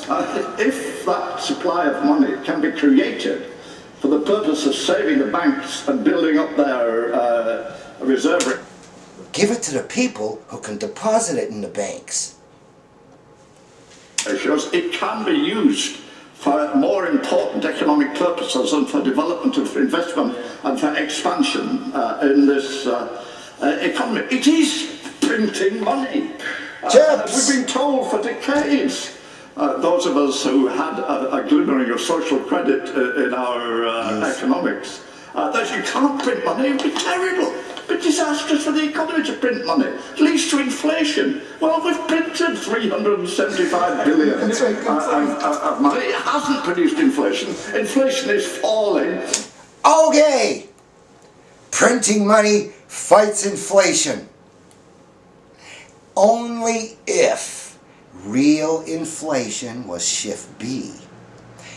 If that supply of money can be created for the purpose of saving the banks and building up their reserve, give it to the people who can deposit it in the banks. It can be used for more important economic purposes and for development and for investment and for expansion in this economy. It is printing money. We've been told for decades, those of us who had a glimmering of social credit in our economics, that you can't print money. It would be terrible. It would be disastrous for the economy to print money. It leads to inflation. Well, we've printed 375 billion of money. It hasn't produced inflation. Inflation is falling. Okay! Printing money fights inflation. Only if real inflation was shift B.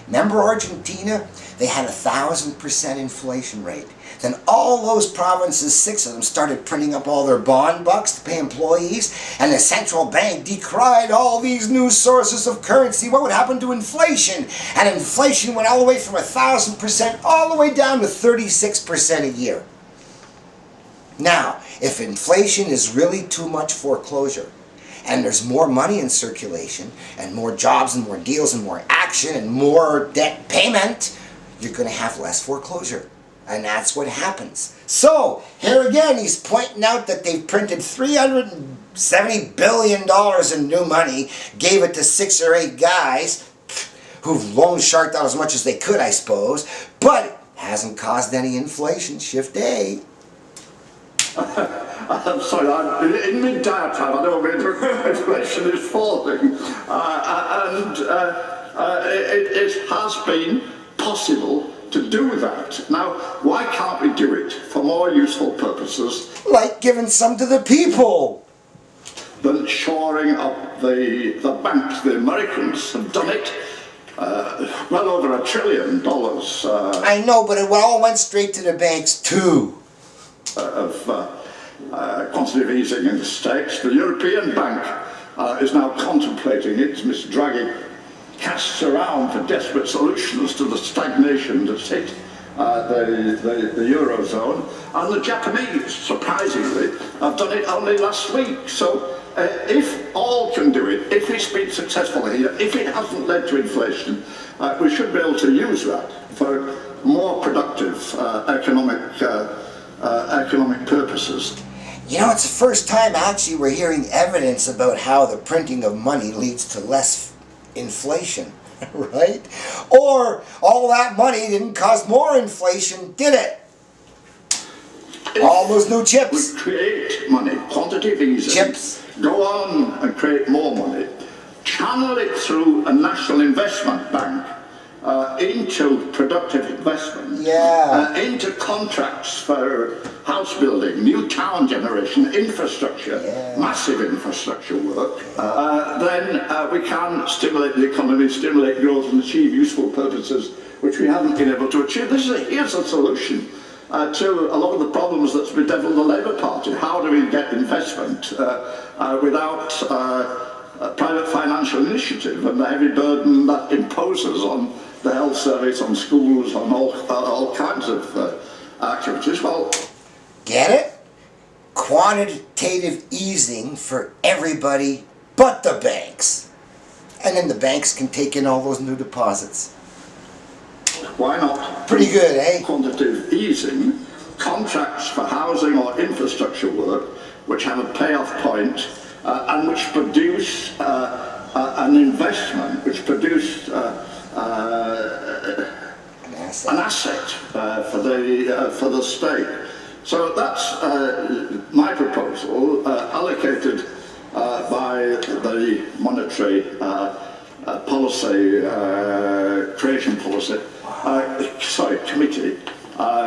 Remember Argentina? They had 1,000% inflation rate. Then all those provinces, 6 of them, started printing up all their bond bucks to pay employees, and the central bank decried all these new sources of currency. What would happen to inflation? And inflation went all the way from 1,000% all the way down to 36% a year. Now, if inflation is really too much foreclosure, and there's more money in circulation, and more jobs, and more deals, and more action, and more debt payment, you're going to have less foreclosure. And that's what happens. So, here again, he's pointing out that they've printed $370 billion in new money, gave it to 6 or 8 guys, who've loan sharked out as much as they could, I suppose, but it hasn't caused any inflation. Shift A. I'm sorry, in mid-diatribe, I don't mean inflation is falling. It has been possible to do that. Now, why can't we do it for more useful purposes? Like giving some to the people. Than shoring up the banks. The Americans have done it. Well over $1 trillion. I know, but it all went straight to the banks too. Of quantitative easing in the States. The European Bank is now contemplating it. Mr. Draghi casts around for desperate solutions to the stagnation that's hit the Eurozone. And the Japanese, surprisingly, have done it only last week. So if all can do it, if it's been successful here, if it hasn't led to inflation, we should be able to use that for more productive economic purposes. You know, it's the first time actually we're hearing evidence about how the printing of money leads to less inflation, right? Or all that money didn't cause more inflation, did it? All those new chips. We create money, quantitative easing. Chips. Go on and create more money. Channel it through a national investment bank into productive investment. Yeah. Into contracts for house building, new town generation, infrastructure, massive infrastructure work. Then we can stimulate the economy, stimulate growth and achieve useful purposes which we haven't been able to achieve. Here's a solution to a lot of the problems that's bedeviled the Labour Party. How do we get investment without private financial initiative and the heavy burden that imposes on the health service, on schools, on all kinds of activities? Well, get it? Quantitative easing for everybody but the banks. And then the banks can take in all those new deposits. Why not? Pretty good, eh? Quantitative easing, contracts for housing or infrastructure work which have a payoff point and which produce an investment, which produce an asset for the state. So that's my proposal, allocated by the monetary policy, creation policy, committee,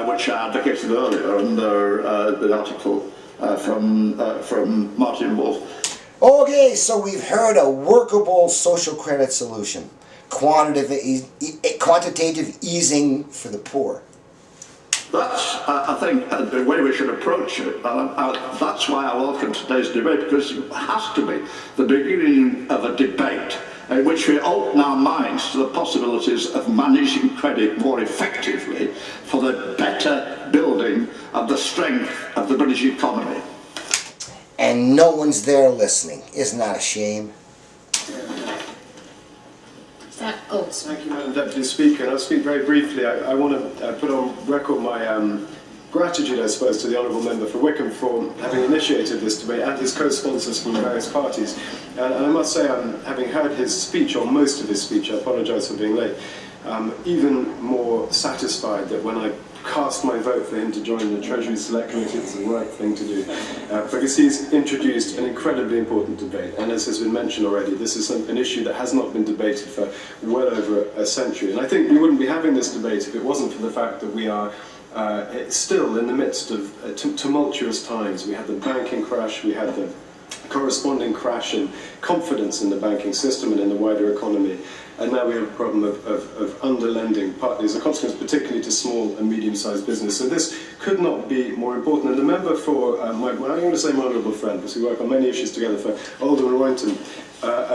which I advocated earlier under the article from Martin Wolf. Okay, so we've heard a workable social credit solution. Quantitative easing for the poor. That's, I think, the way we should approach it. That's why I welcome today's debate, because it has to be the beginning of a debate in which we open our minds to the possibilities of managing credit more effectively for the better building of the strength of the British economy. And no one's there listening. Isn't that a shame? Thank you, Madam Deputy Speaker. And I'll speak very briefly. I want to put on record my gratitude, I suppose, to the Honourable Member for Wickham for having initiated this debate and his co-sponsors from the various parties. And I must say, having heard his speech, or most of his speech, I apologise for being late, even more satisfied that when I cast my vote for him to join the Treasury Select Committee, it's the right thing to do, because he's introduced an incredibly important debate, and as has been mentioned already, this is an issue that has not been debated for well over a century, and I think we wouldn't be having this debate if it wasn't for the fact that we are still in the midst of tumultuous times. We had the banking crash, we had the corresponding crash in confidence in the banking system and in the wider economy. And now we have a problem of underlending, partly as a consequence, particularly to small and medium-sized business. So this could not be more important. And the member for, I'm going to say my honourable friend, because we work on many issues together, for Alderman Roynton,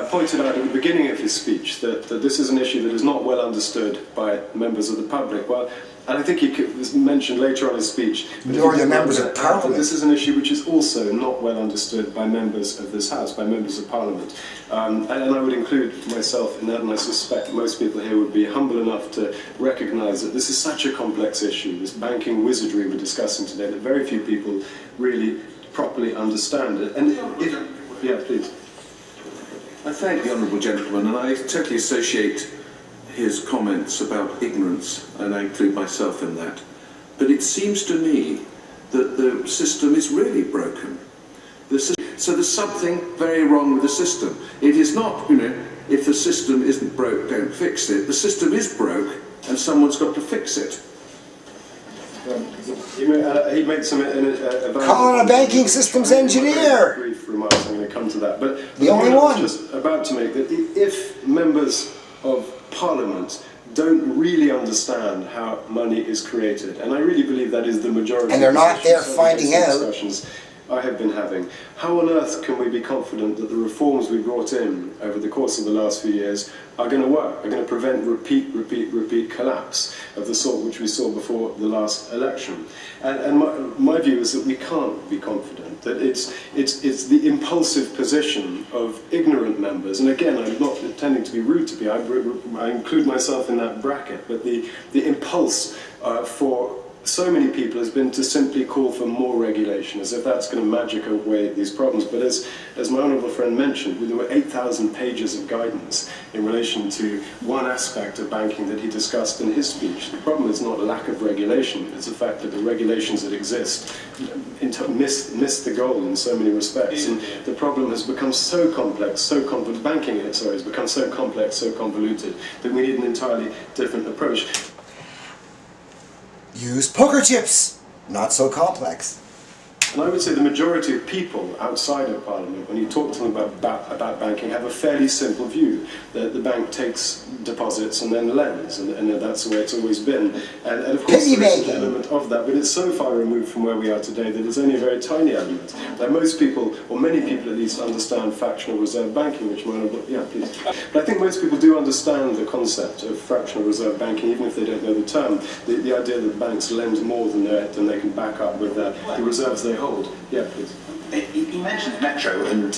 pointed out at the beginning of his speech that this is an issue that is not well understood by members of the public. Well, and I think was mentioned later on in his speech. Nor the members of Parliament. This is an issue which is also not well understood by members of this House, by members of Parliament. And I would include myself in that, and I suspect most people here would be humble enough to recognise that this is such a complex issue, this banking wizardry we're discussing today, that very few people really properly understand it. And yeah, please. I thank the honourable gentleman, and I totally associate his comments about ignorance, and I include myself in that. But it seems to me that the system is really broken. So there's something very wrong with the system. It is not, if the system isn't broke, don't fix it. The system is broke, and someone's got to fix it. He made some... Call on a banking systems engineer! Brief remarks, I'm going to come to that. But the only one. I was just about to make that if members of Parliament don't really understand how money is created, and I really believe that is the majority. And they're not there finding out. Discussions I have been having. How on earth can we be confident that the reforms we brought in over the course of the last few years are going to work, are going to prevent repeat collapse of the sort which we saw before the last election? And my view is that we can't be confident, that it's the impulsive position of ignorant members, and again, I'm not intending to be rude to people, I include myself in that bracket, but the impulse for so many people has been to simply call for more regulation, as if that's going to magic away these problems. But as my honourable friend mentioned, there were 8,000 pages of guidance in relation to one aspect of banking that he discussed in his speech. The problem is not a lack of regulation, it's the fact that the regulations that exist miss the goal in so many respects. And the problem has become so complex, banking has become so complex, so convoluted, that we need an entirely different approach. Use poker chips. Not so complex. And I would say the majority of people outside of Parliament, when you talk to them about banking, have a fairly simple view. That the bank takes deposits and then lends, and that's the way it's always been. And of course there is an element of that, but it's so far removed from where we are today that it's only a very tiny element. That most people, or many people at least, understand fractional reserve banking, which might have, yeah, please. But I think most people do understand the concept of fractional reserve banking, even if they don't know the term. The idea that banks lend more than they can back up with the reserves they hold. Yeah, please. You mentioned Metro and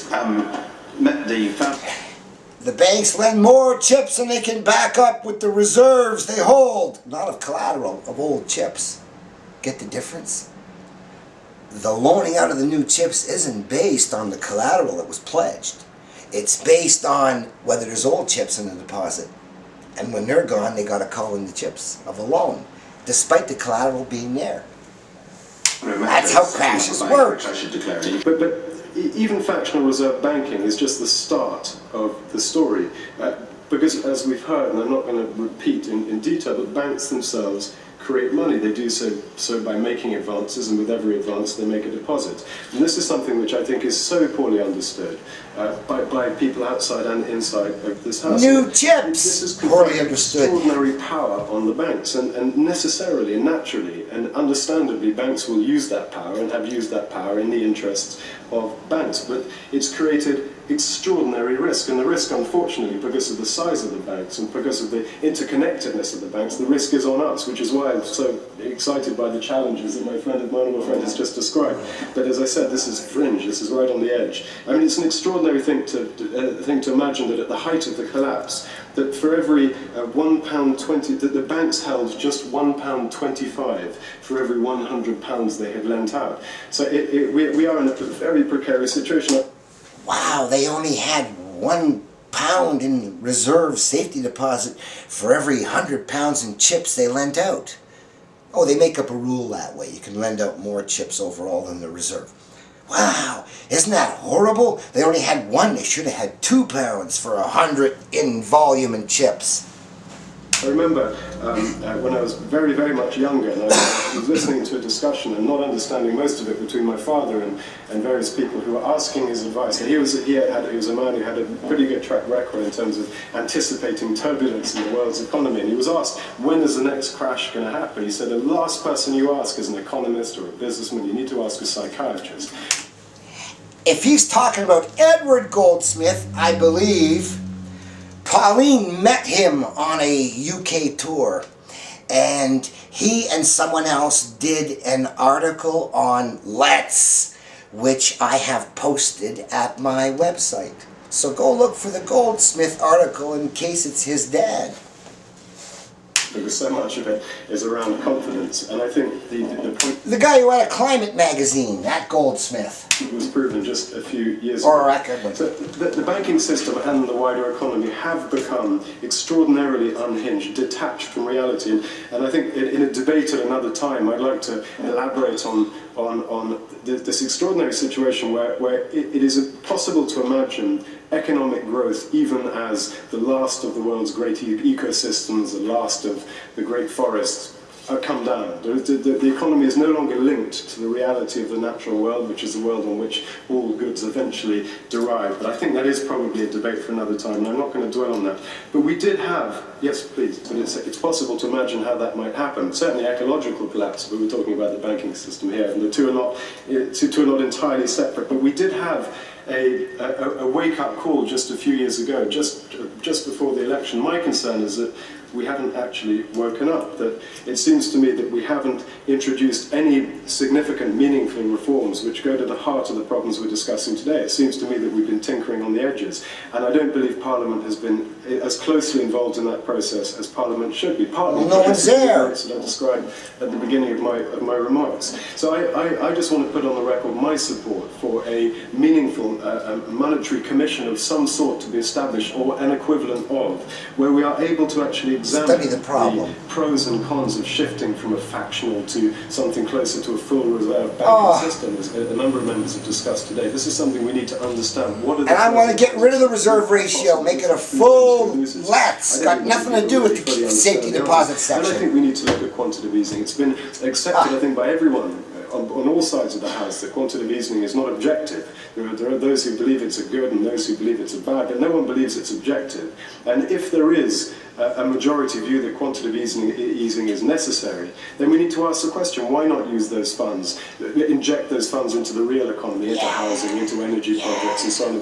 the banks lend more chips than they can back up with the reserves they hold. Not of collateral, of old chips. Get the difference? The loaning out of the new chips isn't based on the collateral that was pledged. It's based on whether there's old chips in the deposit. And when they're gone, they got to call in the chips of a loan, despite the collateral being there. That's how crashes work. But even fractional reserve banking is just the start of the story. Because as we've heard, and I'm not going to repeat in detail, but banks themselves create money. They do so by making advances, and with every advance they make a deposit. And this is something which I think is so poorly understood by people outside and inside of this house. New chips! This is poorly understood. Extraordinary power on the banks, and necessarily and naturally and understandably banks will use that power and have used that power in the interests of banks. But it's created extraordinary risk. And the risk, unfortunately, because of the size of the banks and because of the interconnectedness of the banks, the risk is on us, which is why I'm so excited by the challenges that my honourable friend has just described. But as I said, this is fringe, this is right on the edge. I mean, it's an extraordinary thing to imagine that at the height of the collapse, that for every £1.20, that the banks held just £1.25 for every £100 they had lent out. So we are in a very precarious situation. Wow, they only had £1 in reserve safety deposit for every £100 in chips they lent out. Oh, they make up a rule that way. You can lend out more chips overall than the reserve. Wow, isn't that horrible? They only had one. They should have had £2 for 100 in volume in chips. I remember when I was very, very much younger, and I was listening to a discussion and not understanding most of it between my father and various people who were asking his advice. And he was a man who had a pretty good track record in terms of anticipating turbulence in the world's economy. And he was asked, when is the next crash going to happen? He said, the last person you ask is an economist or a businessman. You need to ask a psychiatrist. If he's talking about Edward Goldsmith, I believe Pauline met him on a UK tour, and he and someone else did an article on Let's, which I have posted at my website. So go look for the Goldsmith article in case it's his dad. Because so much of it is around confidence, and I think the point The guy who had a climate magazine, that Goldsmith. was proven just a few years ago. Or a So the banking system and the wider economy have become extraordinarily unhinged, detached from reality. And I think in a debate at another time, I'd like to elaborate on this extraordinary situation where it is possible to imagine economic growth even as the last of the world's great ecosystems, the last of the great forests, come down. The economy is no longer linked to the reality of the natural world, which is the world on which all goods eventually derive. But I think that is probably a debate for another time, and I'm not going to dwell on that. But we did have, yes please, but it's possible to imagine how that might happen. Certainly ecological collapse, but we're talking about the banking system here, and the two are not entirely separate. But we did have a wake-up call just a few years ago, just before the election. My concern is that we haven't actually woken up, that it seems to me that we haven't introduced any significant, meaningful reforms which go to the heart of the problems we're discussing today. It seems to me that we've been tinkering on the edges, and I don't believe Parliament has been as closely involved in that process as Parliament should be. Parliament, no one's there. that I described at the beginning of my remarks. So I just want to put on the record my support for a meaningful monetary commission of some sort to be established, or an equivalent of, where we are able to actually examine the problem. Pros and cons of shifting from a fractional to something closer to a full reserve banking system, as a number of members have discussed today. This is something we need to understand. What are the And I want to get rid of the reserve ratio, make it a full let's. Got nothing to do with the safety deposit section. And I think we need to look at quantitative easing. It's been accepted, I think, by everyone on all sides of the House that quantitative easing is not objective. There are those who believe it's a good and those who believe it's a bad, but no one believes it's objective. And if there is a majority view that quantitative easing is necessary, then we need to ask the question, why not use those funds, inject those funds into the real economy, into housing, into energy projects and so on.